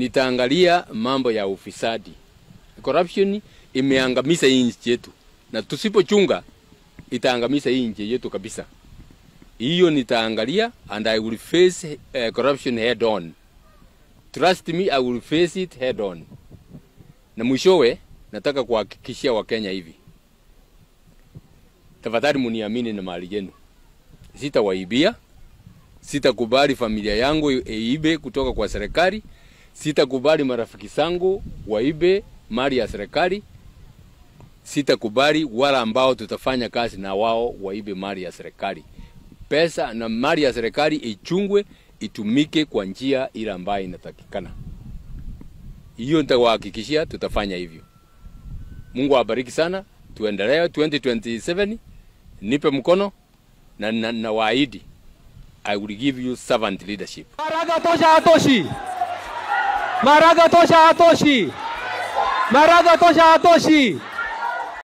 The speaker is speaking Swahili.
nitaangalia mambo ya ufisadi. Corruption imeangamiza hii nchi yetu, na tusipochunga itaangamiza hii nchi yetu kabisa. Hiyo nitaangalia, and I will face corruption head on. Trust me, I will face it head on. Na mwishowe nataka kuhakikishia Wakenya hivi. Tafadhali muniamini na mali yenu. Sitawaibia, sitakubali familia yangu iibe kutoka kwa serikali, sitakubali marafiki zangu waibe mali ya serikali, sitakubali wala ambao tutafanya kazi na wao waibe mali ya serikali. Pesa na mali ya serikali ichungwe, itumike kwa njia ile ambayo inatakikana. Hiyo nitawahakikishia tutafanya hivyo. Mungu awabariki sana. Tuendelee 2027. Nipe mkono na waahidi I will give you servant leadership. Maraga tosha hatoshi. Maraga tosha hatoshi. Maraga tosha hatoshi.